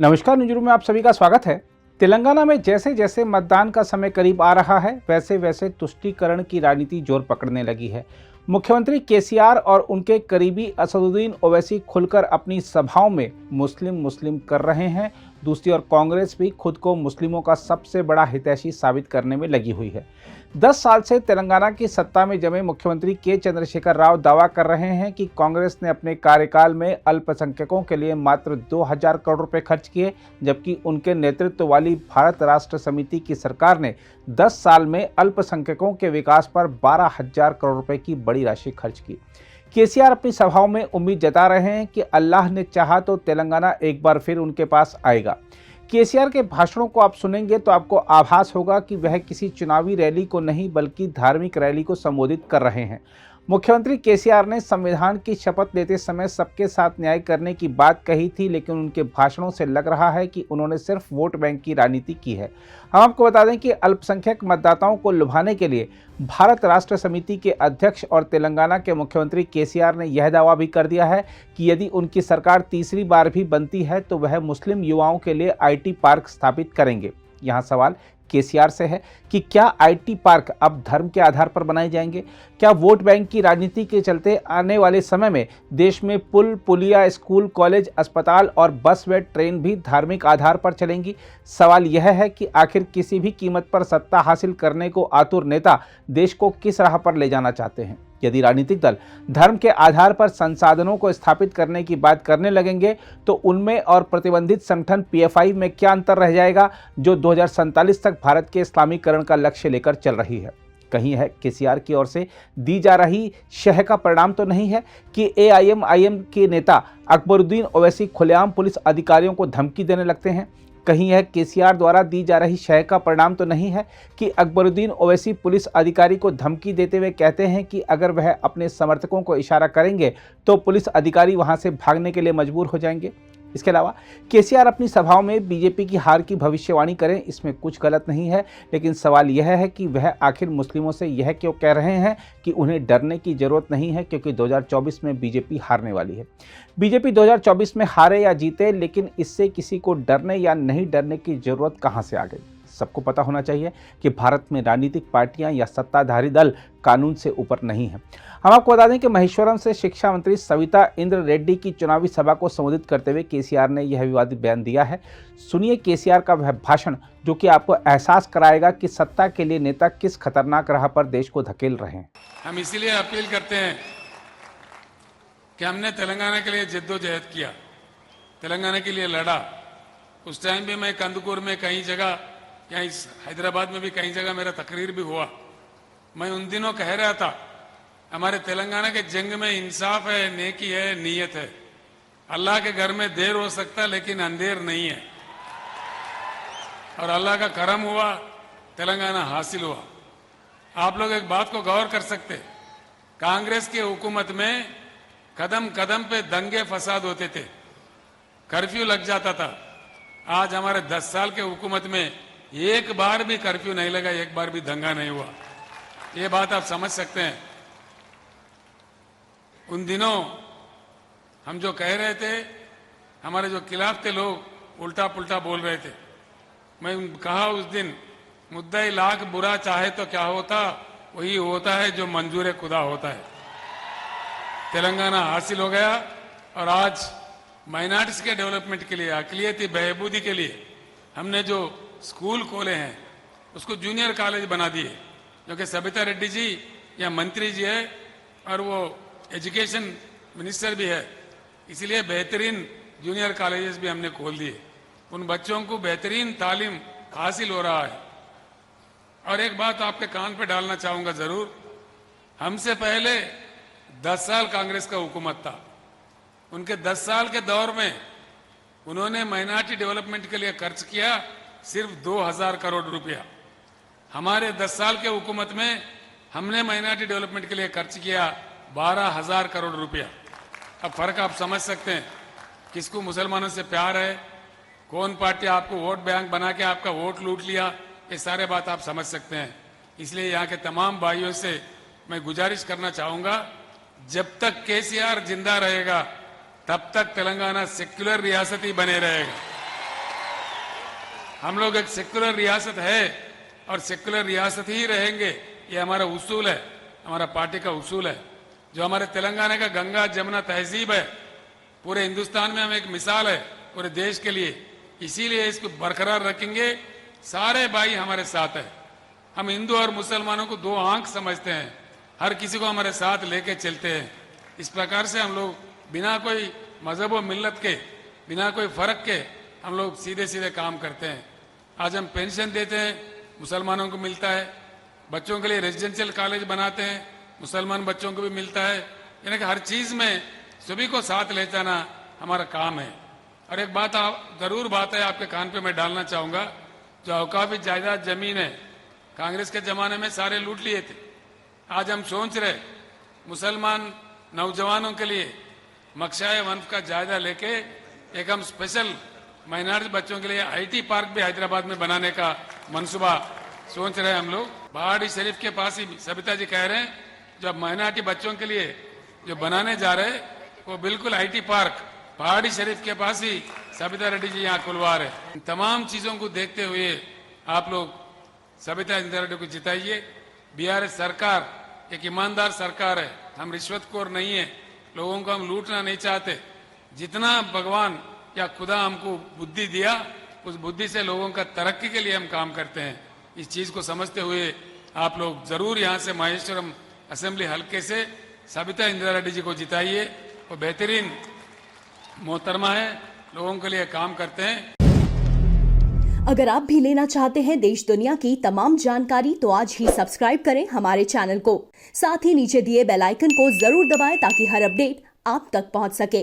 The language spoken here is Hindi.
नमस्कार, न्यूज़रूम में आप सभी का स्वागत है। तेलंगाना में जैसे जैसे मतदान का समय करीब आ रहा है, वैसे वैसे तुष्टीकरण की राजनीति जोर पकड़ने लगी है। मुख्यमंत्री केसीआर और उनके करीबी असदुद्दीन ओवैसी खुलकर अपनी सभाओं में मुस्लिम मुस्लिम कर रहे हैं। दूसरी ओर कांग्रेस भी खुद को मुस्लिमों का सबसे बड़ा हितैषी साबित करने में लगी हुई है। 10 साल से तेलंगाना की सत्ता में जमे मुख्यमंत्री के चंद्रशेखर राव दावा कर रहे हैं कि कांग्रेस ने अपने कार्यकाल में अल्पसंख्यकों के लिए मात्र 2000 करोड़ रुपए खर्च किए, जबकि उनके नेतृत्व वाली भारत राष्ट्र समिति की सरकार ने 10 साल में अल्पसंख्यकों के विकास पर 12,000 करोड़ रुपए की बड़ी राशि खर्च की। केसीआर अपनी सभाओं में उम्मीद जता रहे हैं कि अल्लाह ने चाहा तो तेलंगाना एक बार फिर उनके पास आएगा। केसीआर के भाषणों को आप सुनेंगे तो आपको आभास होगा कि वह किसी चुनावी रैली को नहीं बल्कि धार्मिक रैली को संबोधित कर रहे हैं। मुख्यमंत्री केसीआर ने संविधान की शपथ लेते समय सबके साथ न्याय करने की बात कही थी, लेकिन उनके भाषणों से लग रहा है कि उन्होंने सिर्फ वोट बैंक की राजनीति की है। हम आपको बता दें कि अल्पसंख्यक मतदाताओं को लुभाने के लिए भारत राष्ट्र समिति के अध्यक्ष और तेलंगाना के मुख्यमंत्री केसीआर ने यह दावा भी कर दिया है कि यदि उनकी सरकार तीसरी बार भी बनती है तो वह मुस्लिम युवाओं के लिए आईटी पार्क स्थापित करेंगे। यहाँ सवाल केसीआर से है कि क्या आईटी पार्क अब धर्म के आधार पर बनाए जाएंगे? क्या वोट बैंक की राजनीति के चलते आने वाले समय में देश में पुल, पुलिया, स्कूल, कॉलेज, अस्पताल और बस व ट्रेन भी धार्मिक आधार पर चलेंगी? सवाल यह है कि आखिर किसी भी कीमत पर सत्ता हासिल करने को आतुर नेता देश को किस राह पर ले जाना चाहते हैं? यदि राजनीतिक दल धर्म के आधार पर संसाधनों को स्थापित करने की बात करने लगेंगे तो उनमें और प्रतिबंधित संगठन पीएफआई में क्या अंतर रह जाएगा, जो 2047 तक भारत के इस्लामीकरण का लक्ष्य लेकर चल रही है? कहीं है केसीआर की ओर से दी जा रही शह का परिणाम तो नहीं है कि एआईएमआईएम के नेता अकबरुद्दीन ओवैसी खुलेआम पुलिस अधिकारियों को धमकी देने लगते हैं? कहीं यह केसीआर द्वारा दी जा रही शय का परिणाम तो नहीं है कि अकबरुद्दीन ओवैसी पुलिस अधिकारी को धमकी देते हुए कहते हैं कि अगर वह अपने समर्थकों को इशारा करेंगे तो पुलिस अधिकारी वहां से भागने के लिए मजबूर हो जाएंगे? इसके अलावा केसीआर अपनी सभाओं में बीजेपी की हार की भविष्यवाणी करें, इसमें कुछ गलत नहीं है, लेकिन सवाल यह है कि वह आखिर मुस्लिमों से यह क्यों कह रहे हैं कि उन्हें डरने की जरूरत नहीं है, क्योंकि 2024 में बीजेपी हारने वाली है। बीजेपी 2024 में हारे या जीते, लेकिन इससे किसी को डरने या नहीं डरने की जरूरत कहां से आ गई? सबको पता होना चाहिए कि भारत में राजनीतिक पार्टियां या सत्ताधारी दल कानून से ऊपर नहीं है। हम आपको बता दें कि महेश्वरम से शिक्षा मंत्री सविता इंद्र रेड्डी की चुनावी सभा को संबोधित करते हुए केसीआर ने यह विवादित बयान दिया है। सुनिए केसीआर का वह भाषण, जो कि आपको एहसास कराएगा कि सत्ता के लिए नेता किस खतरनाक राह पर देश को धकेल रहे हैं। हम इसीलिए अपील करते हैं कि हमने तेलंगाना के लिए जद्दोजहद किया, तेलंगाना के लिए लड़ा। उस टाइम भी मैं कंदुकूर में कई जगह, यहाँ इस हैदराबाद में भी कई जगह मेरा तकरीर भी हुआ। मैं उन दिनों कह रहा था हमारे तेलंगाना के जंग में इंसाफ है, नेकी है, नीयत है। अल्लाह के घर में देर हो सकता लेकिन अंधेर नहीं है, और अल्लाह का करम हुआ, तेलंगाना हासिल हुआ। आप लोग एक बात को गौर कर सकते, कांग्रेस की हुकूमत में कदम कदम पे दंगे फसाद होते थे, कर्फ्यू लग जाता था। आज हमारे 10 साल के हुकूमत में एक बार भी कर्फ्यू नहीं लगा, एक बार भी दंगा नहीं हुआ। ये बात आप समझ सकते हैं। उन दिनों हम जो कह रहे थे, हमारे जो खिलाफ थे लोग उल्टा पुल्टा बोल रहे थे। मैं कहा उस दिन, मुद्दा लाख बुरा चाहे तो क्या होता, वही होता है जो मंजूर खुदा होता है। तेलंगाना हासिल हो गया, और आज माइनॉरिटीज के डेवलपमेंट के लिए, अकलियती बहबूदी के लिए हमने जो स्कूल खोले हैं उसको जूनियर कॉलेज बना दिए, क्योंकि सविता रेड्डी जी या मंत्री जी है और वो एजुकेशन मिनिस्टर भी है, इसलिए बेहतरीन जूनियर कॉलेजेस भी हमने खोल दिए। उन बच्चों को बेहतरीन तालीम हासिल हो रहा है। और एक बात आपके कान पे डालना चाहूंगा जरूर, हमसे पहले 10 साल कांग्रेस का हुकूमत था। उनके 10 साल के दौर में उन्होंने माइनॉरिटी डेवलपमेंट के लिए खर्च किया सिर्फ 2000 करोड़ रुपया। हमारे 10 साल के हुकूमत में हमने माइनॉरिटी डेवलपमेंट के लिए खर्च किया 12,000 करोड़ रुपया। अब फर्क आप समझ सकते हैं, किसको मुसलमानों से प्यार है, कौन पार्टी आपको वोट बैंक बना के आपका वोट लूट लिया, ये सारे बात आप समझ सकते हैं। इसलिए यहाँ के तमाम भाइयों से मैं गुजारिश करना चाहूंगा, जब तक केसीआर जिंदा रहेगा तब तक तेलंगाना सेक्युलर रियासत ही बने रहेगा। हम लोग एक सेक्युलर रियासत है और सेक्युलर रियासत ही रहेंगे, ये हमारा उसूल है, हमारा पार्टी का उसूल है। जो हमारे तेलंगाना का गंगा जमुना तहजीब है, पूरे हिंदुस्तान में हम एक मिसाल है पूरे देश के लिए, इसीलिए इसको बरकरार रखेंगे। सारे भाई हमारे साथ है। हम हिंदू और मुसलमानों को दो आंख समझते हैं, हर किसी को हमारे साथ लेके चलते हैं। इस प्रकार से हम लोग बिना कोई मजहब और मिल्लत के, बिना कोई फर्क के हम लोग सीधे सीधे काम करते हैं। आज हम पेंशन देते हैं, मुसलमानों को मिलता है। बच्चों के लिए रेजिडेंशियल कॉलेज बनाते हैं, मुसलमान बच्चों को भी मिलता है। यानी कि हर चीज में सभी को साथ ले जाना हमारा काम है। और एक बात जरूर बात है आपके कान पे मैं डालना चाहूंगा, जो औकाफी जायदाद जमीन है कांग्रेस के जमाने में सारे लूट लिए थे। आज हम सोच रहे मुसलमान नौजवानों के लिए मकशाए वंफ का जायजा लेके एक हम स्पेशल माइनॉरिटी बच्चों के लिए आईटी पार्क भी हैदराबाद में बनाने का मंसूबा सोच रहे हैं हम लोग। पहाड़ी शरीफ के पास ही सबिता जी कह रहे हैं, जब माइनॉरिटी बच्चों के लिए जो बनाने जा रहे हैं वो बिल्कुल आईटी पार्क पहाड़ी शरीफ के पास ही सबिता रेड्डी जी यहाँ खुलवा रहे। इन तमाम चीजों को देखते हुए आप लोग सबिता इंदिरा रेड्डी को जिताइए। बीआरएस सरकार एक ईमानदार सरकार है, हम रिश्वतखोर नहीं है, लोगों को हम लूटना नहीं चाहते। जितना भगवान या खुदा हमको बुद्धि दिया, उस बुद्धि से लोगों का तरक्की के लिए हम काम करते हैं। इस चीज को समझते हुए आप लोग जरूर यहाँ से माहेश्वरम असेंबली हल्के से सबिता इंदिरा रेड्डी जी को जिताइए। वो बेहतरीन मोहतरमा है, लोगों के लिए काम करते हैं। अगर आप भी लेना चाहते हैं देश दुनिया की तमाम जानकारी तो आज ही सब्सक्राइब करें हमारे चैनल को। साथ ही नीचे दिए बेल आइकन को जरूर दबाएं ताकि हर अपडेट आप तक पहुंच सके।